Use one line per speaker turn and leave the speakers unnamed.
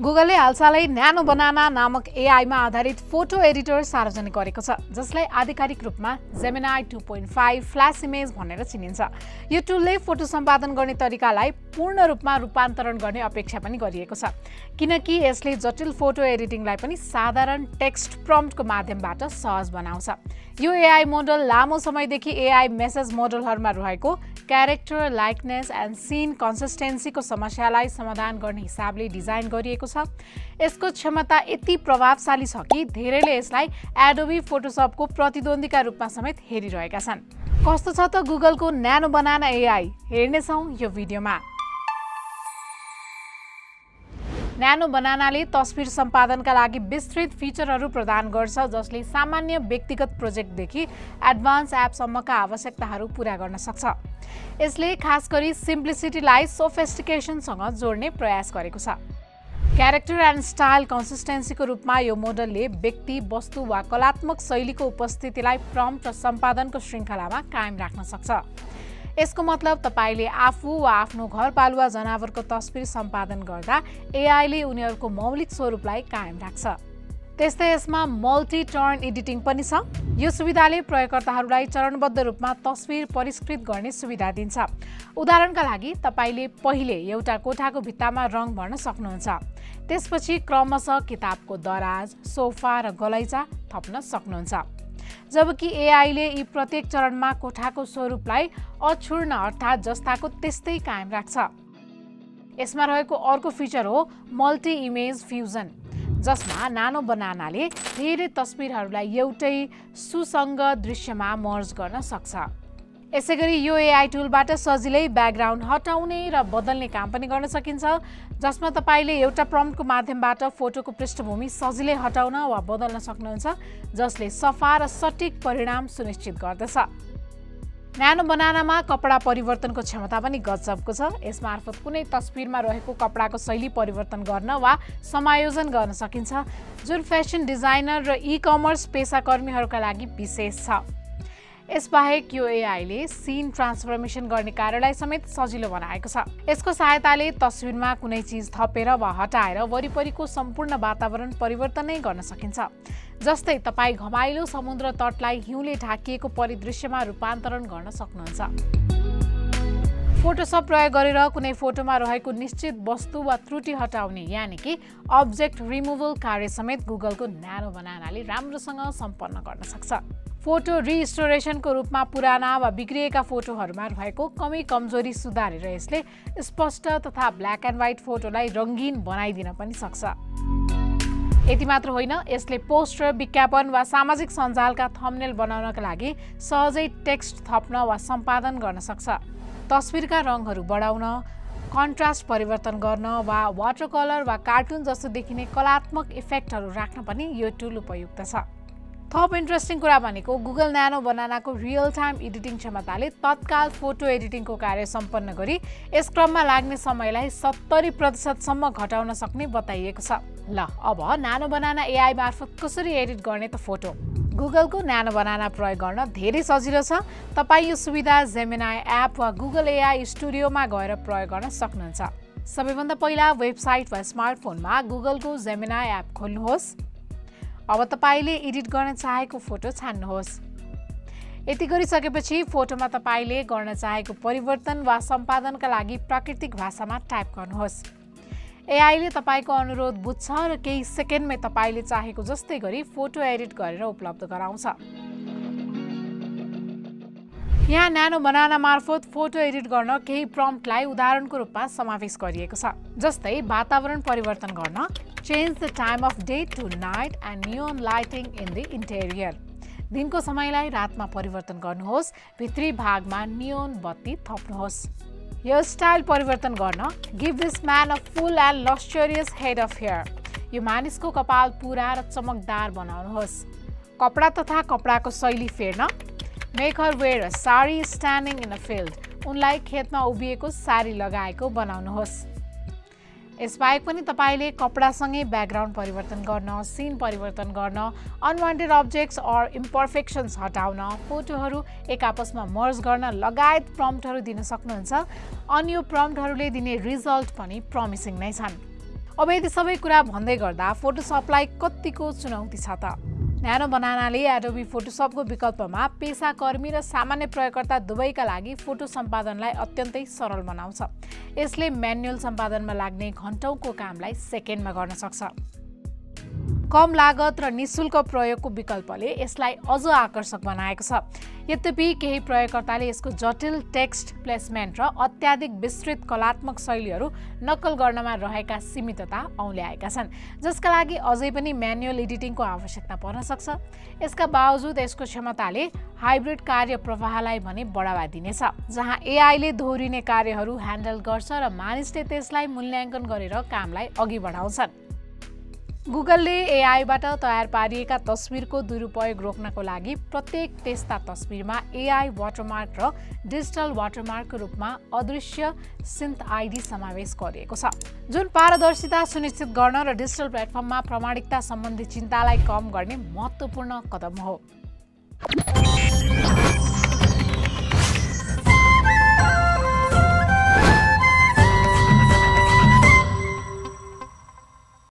गुगलले हालसालै न्यानो बनाना नामक एआईमा आधारित फोटो एडिटर सार्वजनिक गरेको छ, जसलाई आधिकारिक रूपमा जेमिनाई 2.5 फ्ल्याश इमेज भनेर चिनिन्छ। यो टुलले फोटो सम्पादन गर्ने तरिकालाई पूर्ण रूपमा रूपान्तरण गर्ने अपेक्षा पनि गरिएको छ, किनकि यसले जटिल फोटो एडिटिङलाई पनि साधारण टेक्स्ट प्रम्प्टको माध्यमबाट सहज बनाउँछ। यो एआई मोडल लामो समयदेखि एआई मेसेज मोडलहरूमा रहेको क्यारेक्टर लाइकनेस एन्ड सीन कन्सिस्टेन्सीको समस्यालाई समाधान गर्ने हिसाबले डिजाइन गरिएको छ। यसको क्षमता यति प्रभावशाली छ कि धेरैले यसलाई एडोबी फोटोसपको प्रतिद्वन्द्वीका रूपमा समेत हेरिरहेका छन्। कस्तो छ त गुगलको न्यानो बनाना एआई, हेर्नेछौँ यो भिडियोमा। न्यानो बनानाले तस्बिर सम्पादनका लागि विस्तृत फिचरहरू प्रदान गर्छ, जसले सामान्य व्यक्तिगत प्रोजेक्टदेखि एडभान्स एपसम्मका आवश्यकताहरू पूरा गर्न सक्छ। यसले खास गरी सिम्प्लिसिटीलाई सोफिस्टिकेसनसँग जोड्ने प्रयास गरेको छ। क्यारेक्टर एन्ड स्टाइल कन्सिस्टेन्सीको रूपमा यो मोडलले व्यक्ति, वस्तु वा कलात्मक शैलीको उपस्थितिलाई प्रम्प्ट र सम्पादनको श्रृङ्खलामा कायम राख्न सक्छ। यसको मतलब तपाईले आफू वा आफ्नो घरपालुवा जनावरको तस्बिर सम्पादन गर्दा एआईले उनीहरूको मौलिक स्वरूपलाई कायम राख्छ। त्यस्तै यसमा मल्टी टर्न एडिटिङ पनि छ। यो सुविधाले प्रयोगकर्ताहरूलाई चरणबद्ध रूपमा तस्बिर परिष्कृत गर्ने सुविधा दिन्छ। उदाहरणका लागि तपाईले पहिले एउटा कोठाको भित्तामा रङ भर्न सक्नुहुन्छ, त्यसपछि क्रमशः किताबको दराज, सोफा र गलैँचा थप्न सक्नुहुन्छ, जबकि एआईले यी प्रत्येक चरणमा कोठाको स्वरूपलाई अछुर्न अर्थात् जस्ताको त्यस्तै कायम राख्छ। यसमा रहेको अर्को फिचर हो मल्टी इमेज फ्युजन, जसमा नानो बनानाले धेरै तस्बिरहरूलाई एउटै सुसङ्गत दृश्यमा मर्ज गर्न सक्छ। यसैगरी यो एआई टुलबाट सजिलै ब्याकग्राउन्ड हटाउने र बदल्ने काम पनि गर्न सकिन्छ, जसमा तपाईले एउटा प्रम्प्टको माध्यमबाट फोटोको पृष्ठभूमि सजिलै हटाउन वा बदल्न सक्नुहुन्छ, जसले सफा र सटिक परिणाम सुनिश्चित गर्दछ। न्यानो बनानामा कपडा परिवर्तनको क्षमता पनि गजबको छ। यसमार्फत कुनै तस्बिरमा रहेको कपडाको शैली परिवर्तन गर्न वा समायोजन गर्न सकिन्छ, जुन फेसन डिजाइनर र ई-कमर्स पेसाकर्मीहरूका लागि विशेष छ। यसबाहेक यो एआईले सीन ट्रान्सफर्मेसन गर्ने कार्यलाई समेत सजिलो बनाएको छ। यसको सहायताले तस्बिरमा कुनै चीज थपेर वा हटाएर वरिपरिको सम्पूर्ण वातावरण परिवर्तनै गर्न सकिन्छ। जस्तै तपाईँ घमाइलो समुद्र तटलाई हिउँले ढाकिएको परिदृश्यमा रूपान्तरण गर्न सक्नुहुन्छ। फोटोसप प्रयोग गरेर कुनै फोटोमा रहेको निश्चित वस्तु वा त्रुटि हटाउने यानि कि अब्जेक्ट रिमुभल कार्य समेत गुगलको न्यानो बनानाले राम्रोसँग सम्पन्न गर्न सक्छ। फोटो रिस्टोरेसनको रूपमा पुराना वा बिग्रिएका फोटोहरूमा रहेको कमी कमजोरी सुधारेर यसले स्पष्ट तथा ब्ल्याक एन्ड व्हाइट फोटोलाई रङ्गीन बनाइदिन पनि सक्छ। यति मात्र होइन, यसले पोस्टर, विज्ञापन वा सामाजिक सञ्जालका थम्बनेल बनाउनका लागि सहजै टेक्स्ट थप्न वा सम्पादन गर्न सक्छ। तस्बिरका रङहरू बढाउन, कन्ट्रास्ट परिवर्तन गर्न वा वाटर कलर वा कार्टुन जस्तो देखिने कलात्मक इफेक्टहरू राख्न पनि यो टुल उपयुक्त छ। थप इन्ट्रेस्टिङ कुरा भनेको गुगल न्यानो बनानाको रियल टाइम एडिटिङ क्षमताले तत्काल फोटो एडिटिङको कार्य सम्पन्न गरी यस क्रममा लाग्ने समयलाई 70% सम्म घटाउन सक्ने बताइएको छ। ल अब न्यानो बनाना एआई मार्फत कसरी एडिट गर्ने त फोटो? गुगलको न्यानो बनाना प्रयोग गर्न धेरै सजिलो छ। तपाईँ यो सुविधा जेमिनाई एप वा गुगल एआई स्टुडियोमा गएर प्रयोग गर्न सक्नुहुन्छ। सबैभन्दा पहिला वेबसाइट वा स्मार्टफोनमा गुगलको जेमिनाई एप खोल्नुहोस्। अब तपाईले एडिट गर्न चाहेको फोटो छान्नुहोस्। यति गरिसकेपछि फोटोमा तपाईले गर्न चाहेको परिवर्तन वा सम्पादनका लागि प्राकृतिक भाषामा टाइप गर्नुहोस्। एआईले तपाईको अनुरोध बुझ्छ र केही सेकेन्डमै तपाईले चाहेको जस्तै गरी फोटो एडिट गरेर उपलब्ध गराउँछ। यहाँ न्यानो बनाना मार्फत फोटो एडिट गर्न केही प्रम्प्टलाई उदाहरणको रूपमा समावेश गरिएको छ, जस्तै वातावरण परिवर्तन गर्न change the time of day to night and neon lighting in the interior. दिनको समयलाई रातमा परिवर्तन गर्नुहोस्, भित्री भागमा नियोन बत्ती थप्नुहोस्। हेयर स्टाइल परिवर्तन गर्न give this man a full and luxurious head of hair. यो मानिसको कपाल पुरा र चमकदार बनाउनुहोस्। कपडा तथा कपडाको शैली फेर्न make her wear a sari standing in a field. उनलाई खेतमा उभिएको साडी लगाएको बनाउनुहोस्। यसबाहेक पनि तपाईले कपडासँगै ब्याकग्राउन्ड परिवर्तन गर्न, सीन परिवर्तन गर्न, अनवान्टेड अब्जेक्ट्स अर इम्परफेक्सन्स हटाउन, फोटोहरू एक आपसमा मर्ज गर्न लगायत प्रम्प्टहरू दिन सक्नुहुन्छ। अनि यो प्रम्प्टहरूले दिने रिजल्ट पनि प्रमिसिङ नै छन्। अब यति सबै कुरा भन्दै गर्दा फोटोसपलाई कतिको चुनौती छ त? न्यानो बनानाले एडोबी फोटोसपको विकल्पमा पेसाकर्मी र सामान्य प्रयोगकर्ता दुवैका लागि फोटो सम्पादनलाई अत्यन्तै सरल बनाउँछ। यसले म्यानुअल सम्पादनमा लाग्ने घण्टौँको कामलाई सेकेन्डमा गर्न सक्छ। कम लागत र निःशुल्क प्रयोगको विकल्पले यसलाई अझ आकर्षक बनाएको छ। यद्यपि केही प्रयोगकर्ताले यसको जटिल टेक्स्ट प्लेसमेन्ट र अत्याधिक विस्तृत कलात्मक शैलीहरू नक्कल गर्नमा रहेका सीमितता औल्याएका छन्, जसका लागि अझै पनि म्यानुअल एडिटिङको आवश्यकता पर्न सक्छ। यसका बावजुद यसको क्षमताले हाइब्रिड कार्य प्रवाहलाई भने बढावा दिनेछ, जहाँ एआईले दोहोरिने कार्यहरू ह्यान्डल गर्छ र मानिसले त्यसलाई मूल्याङ्कन गरेर कामलाई अघि बढाउँछन्। गुगलले एआईबाट तयार पारिएका तस्बिरको दुरुपयोग रोक्नको लागि प्रत्येक त्यस्ता तस्बिरमा एआई वाटरमार्क र डिजिटल वाटरमार्कको रूपमा अदृश्य सिन्थ आइडी समावेश गरिएको छ, जुन पारदर्शिता सुनिश्चित गर्न र डिजिटल प्लेटफर्ममा प्रामाणिकता सम्बन्धी चिन्तालाई कम गर्ने महत्त्वपूर्ण कदम हो।